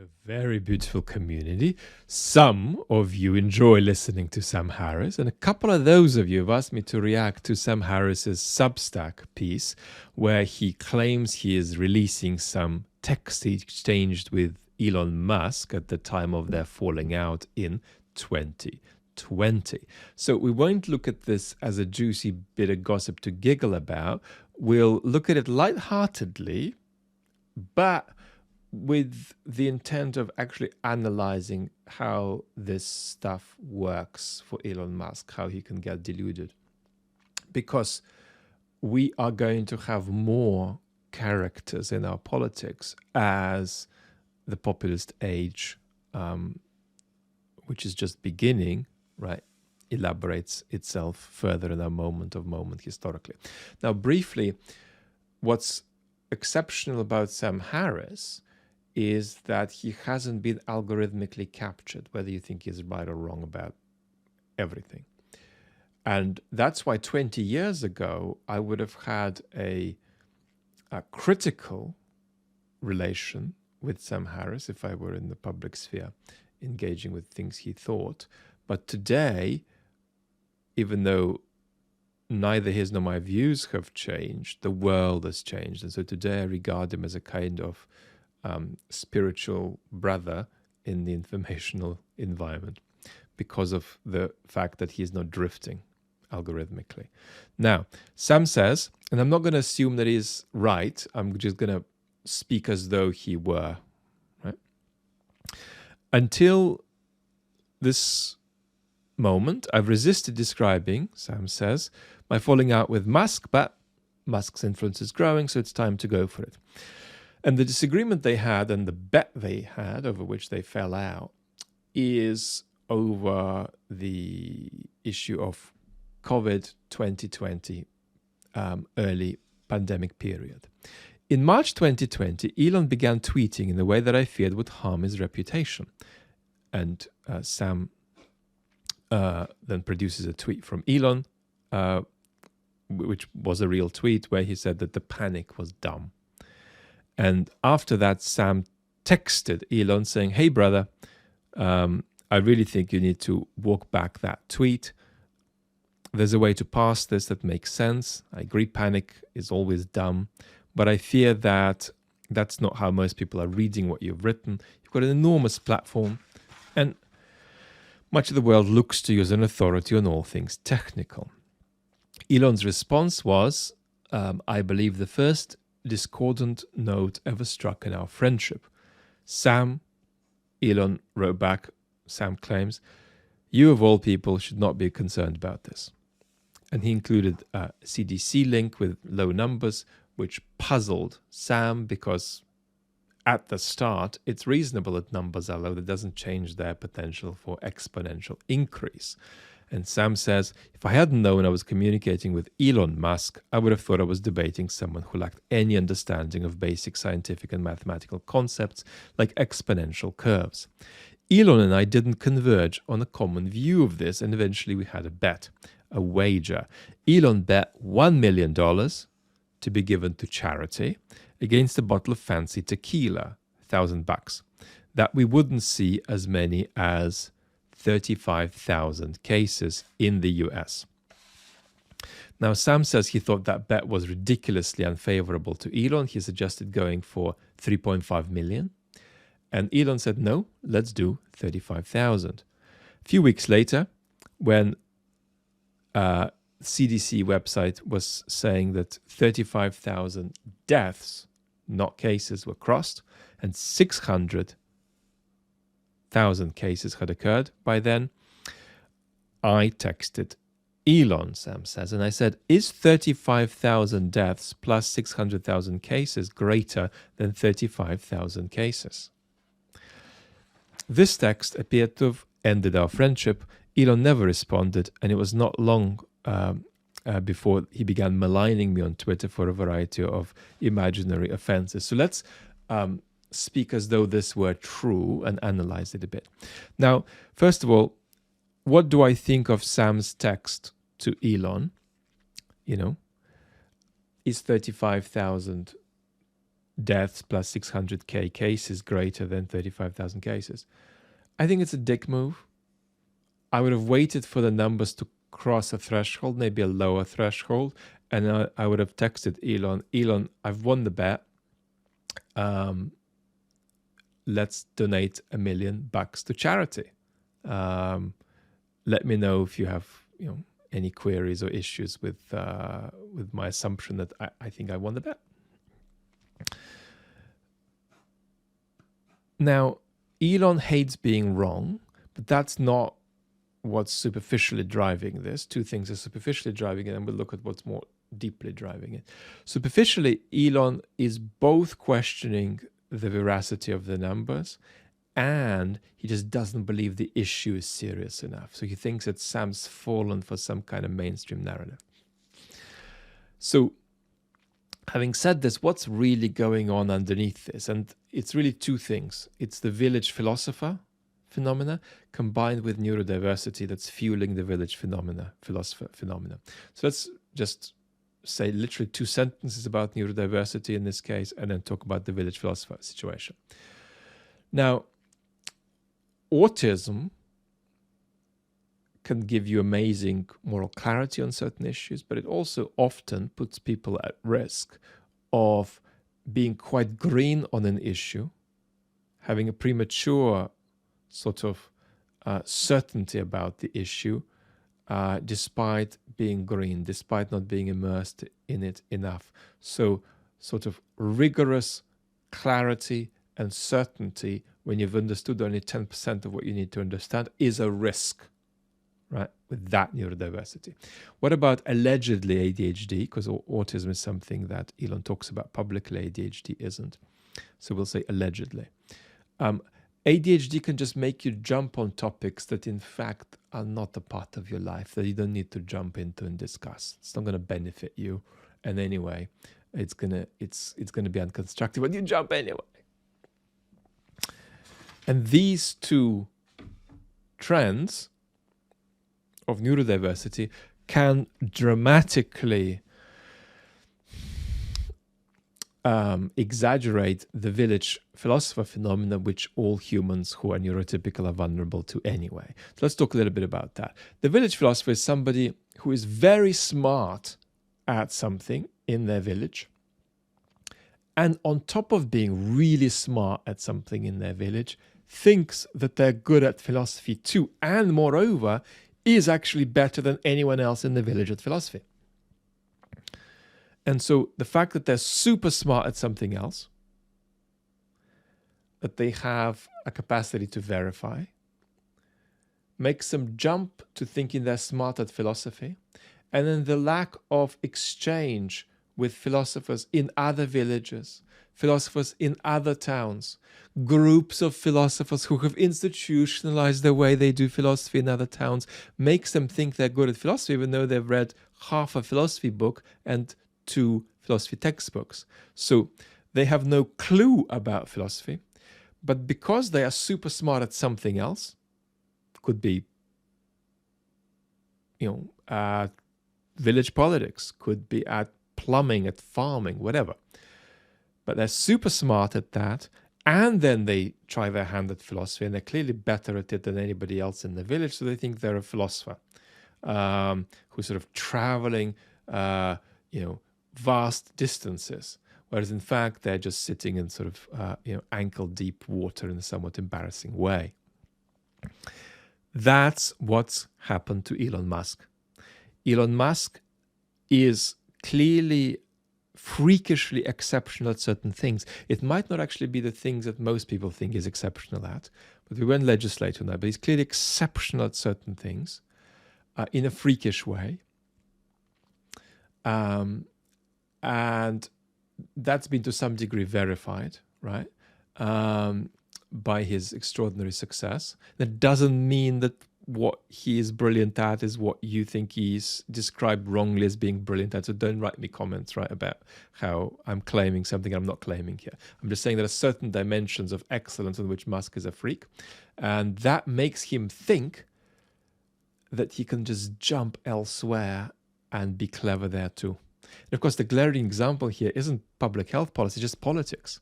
a very beautiful community. Some of you enjoy listening to Sam Harris, and a couple of those of you have asked me to react to Sam Harris's Substack piece where he claims he is releasing some text he exchanged with Elon Musk at the time of their falling out in 2020. So we won't look at this as a juicy bit of gossip to giggle about. We'll look at it lightheartedly, but with the intent of actually analyzing how this stuff works for Elon Musk, how he can get deluded. Because we are going to have more characters in our politics as the populist age, which is just beginning, right, elaborates itself further in our moment historically. Now, briefly, what's exceptional about Sam Harris is that he hasn't been algorithmically captured, whether you think he's right or wrong about everything. And that's why 20 years ago, I would have had a critical relation with Sam Harris if I were in the public sphere, engaging with things he thought. But today, even though neither his nor my views have changed, the world has changed. And so today I regard him as a kind of spiritual brother in the informational environment because of the fact that he is not drifting algorithmically. Now, Sam says, and I'm not going to assume that he's right, I'm just going to speak as though he were, right? Until this moment, I've resisted describing, Sam says, my falling out with Musk, but Musk's influence is growing, so it's time to go for it. And the disagreement they had and the bet they had, over which they fell out, is over the issue of COVID 2020, early pandemic period. In March 2020, Elon began tweeting in a way that I feared would harm his reputation. And Sam then produces a tweet from Elon, which was a real tweet, where he said that the panic was dumb. And after that, Sam texted Elon saying, hey, brother, I really think you need to walk back that tweet. There's a way to pass this that makes sense. I agree, panic is always dumb, but I fear that that's not how most people are reading what you've written. You've got an enormous platform, and much of the world looks to you as an authority on all things technical. Elon's response was, I believe the first discordant note ever struck in our friendship. Sam, Elon wrote back, Sam claims, you of all people should not be concerned about this. And he included a CDC link with low numbers, which puzzled Sam because at the start, it's reasonable that numbers are low. That doesn't change their potential for exponential increase. And Sam says, if I hadn't known I was communicating with Elon Musk, I would have thought I was debating someone who lacked any understanding of basic scientific and mathematical concepts like exponential curves. Elon and I didn't converge on a common view of this, and eventually we had a bet, a wager. Elon bet $1 million to be given to charity against a bottle of fancy tequila, $1,000, that we wouldn't see as many as 35,000 cases in the US. Now, Sam says he thought that bet was ridiculously unfavorable to Elon. He suggested going for 3.5 million. And Elon said, no, let's do 35,000. A few weeks later, when CDC website was saying that 35,000 deaths, not cases, were crossed, and 600,000 cases had occurred by then, I texted Elon, Sam says, and I said, is 35,000 deaths plus 600,000 cases greater than 35,000 cases? This text appeared to have ended our friendship. Elon never responded, and it was not long before he began maligning me on Twitter for a variety of imaginary offenses. So let's speak as though this were true and analyze it a bit. Now, first of all, what do I think of Sam's text to Elon? You know, is 35,000 deaths plus 600k cases greater than 35,000 cases. I think it's a dick move. I would have waited for the numbers to cross a threshold, maybe a lower threshold, and I would have texted Elon, I've won the bet. Let's donate $1 million to charity. Let me know if you have, any queries or issues with my assumption that I think I won the bet. Now, Elon hates being wrong, but that's not what's superficially driving this. Two things are superficially driving it, and we'll look at what's more deeply driving it. Superficially, Elon is both questioning the veracity of the numbers, and he just doesn't believe the issue is serious enough. So he thinks that Sam's fallen for some kind of mainstream narrative. So having said this, what's really going on underneath this? And it's really two things. It's the village philosopher phenomena combined with neurodiversity that's fueling the village philosopher phenomena. So let's just say literally 2 sentences about neurodiversity in this case, and then talk about the village philosopher situation. Now, autism can give you amazing moral clarity on certain issues, but it also often puts people at risk of being quite green on an issue, having a premature sort of certainty about the issue, despite being green, despite not being immersed in it enough. So sort of rigorous clarity and certainty when you've understood only 10% of what you need to understand is a risk, right, with that neurodiversity. What about allegedly ADHD? Because autism is something that Elon talks about publicly, ADHD isn't. So we'll say allegedly. ADHD can just make you jump on topics that in fact are not a part of your life, that you don't need to jump into and discuss. It's not going to benefit you. And anyway, it's gonna be unconstructive, but you jump anyway. And these two trends of neurodiversity can dramatically exaggerate the village philosopher phenomena, which all humans who are neurotypical are vulnerable to anyway. So let's talk a little bit about that. The village philosopher is somebody who is very smart at something in their village, and on top of being really smart at something in their village, thinks that they're good at philosophy too, and moreover, is actually better than anyone else in the village at philosophy. And so the fact that they're super smart at something else, that they have a capacity to verify, makes them jump to thinking they're smart at philosophy. And then the lack of exchange with philosophers in other villages, philosophers in other towns, groups of philosophers who have institutionalized the way they do philosophy in other towns, makes them think they're good at philosophy, even though they've read half a philosophy book and 2 philosophy textbooks. So they have no clue about philosophy, but because they are super smart at something else, could be, village politics, could be at plumbing, at farming, whatever. But they're super smart at that, and then they try their hand at philosophy, and they're clearly better at it than anybody else in the village, so they think they're a philosopher who's sort of traveling, vast distances, whereas in fact they're just sitting in sort of ankle-deep water in a somewhat embarrassing way. That's what's happened to Elon Musk. Elon Musk is clearly freakishly exceptional at certain things. It might not actually be the things that most people think he's exceptional at, but we won't legislate on that. But he's clearly exceptional at certain things in a freakish way. And that's been to some degree verified, right, by his extraordinary success. That doesn't mean that what he is brilliant at is what you think he's described wrongly as being brilliant at. So don't write me comments, right, about how I'm claiming something I'm not claiming here. I'm just saying there are certain dimensions of excellence in which Musk is a freak, and that makes him think that he can just jump elsewhere and be clever there too. And of course, the glaring example here isn't public health policy, just politics.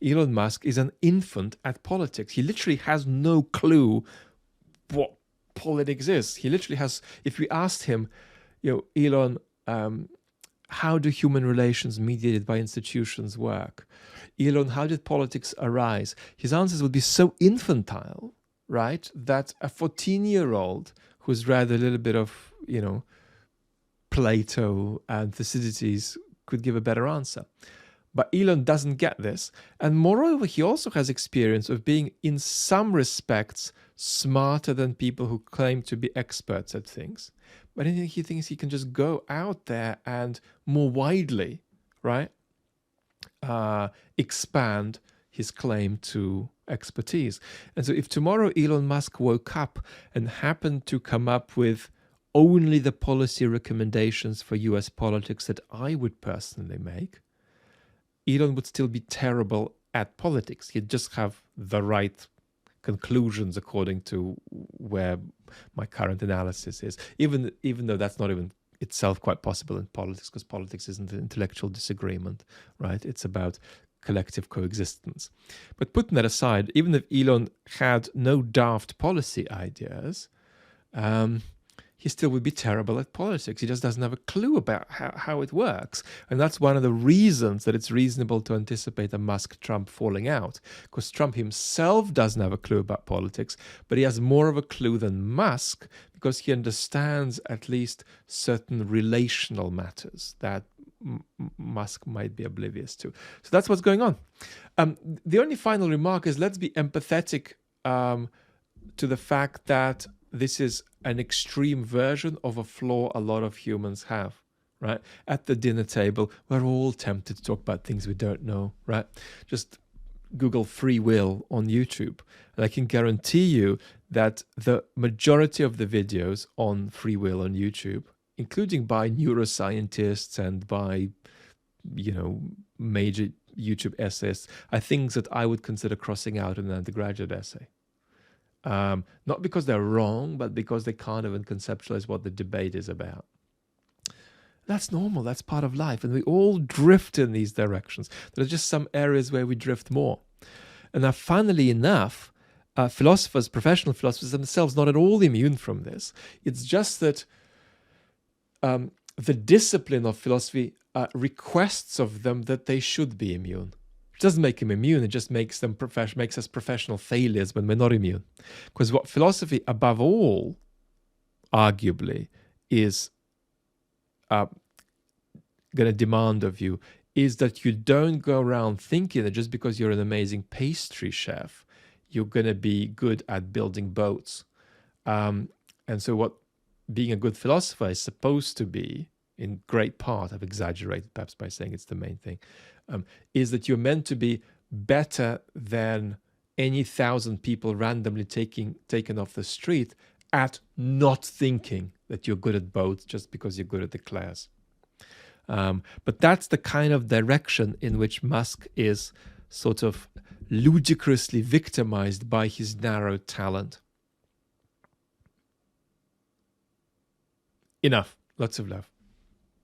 Elon Musk is an infant at politics. He literally has no clue what politics is. He literally has, if we asked him, Elon, how do human relations mediated by institutions work? Elon, how did politics arise? His answers would be so infantile, right, that a 14-year-old who's read a little bit of, Plato and Thucydides could give a better answer. But Elon doesn't get this. And moreover, he also has experience of being, in some respects, smarter than people who claim to be experts at things. But he thinks he can just go out there and more widely, right, expand his claim to expertise. And so if tomorrow Elon Musk woke up and happened to come up with only the policy recommendations for US politics that I would personally make, Elon would still be terrible at politics. He'd just have the right conclusions according to where my current analysis is, even though that's not even itself quite possible in politics, because politics isn't an intellectual disagreement, right? It's about collective coexistence. But putting that aside, even if Elon had no daft policy ideas, he still would be terrible at politics. He just doesn't have a clue about how it works. And that's one of the reasons that it's reasonable to anticipate a Musk-Trump falling out, because Trump himself doesn't have a clue about politics, but he has more of a clue than Musk because he understands at least certain relational matters that Musk might be oblivious to. So that's what's going on. The only final remark is, let's be empathetic to the fact that this is an extreme version of a flaw a lot of humans have, right? At the dinner table, we're all tempted to talk about things we don't know, right? Just Google free will on YouTube, and I can guarantee you that the majority of the videos on free will on YouTube, including by neuroscientists and by, major YouTube essayists, are things that I would consider crossing out in an undergraduate essay. Not because they're wrong, but because they can't even conceptualize what the debate is about. That's normal. That's part of life. And we all drift in these directions. There are just some areas where we drift more. And now, funnily enough, philosophers, professional philosophers themselves, not at all immune from this. It's just that the discipline of philosophy requests of them that they should be immune. It doesn't make them immune, it just makes us professional failures when we're not immune. Because what philosophy, above all, arguably, is going to demand of you is that you don't go around thinking that just because you're an amazing pastry chef, you're going to be good at building boats. And so what being a good philosopher is supposed to be, in great part, I've exaggerated perhaps by saying it's the main thing, is that you're meant to be better than any 1,000 people randomly taken off the street at not thinking that you're good at both just because you're good at the class. But that's the kind of direction in which Musk is sort of ludicrously victimized by his narrow talent. Enough. Lots of love.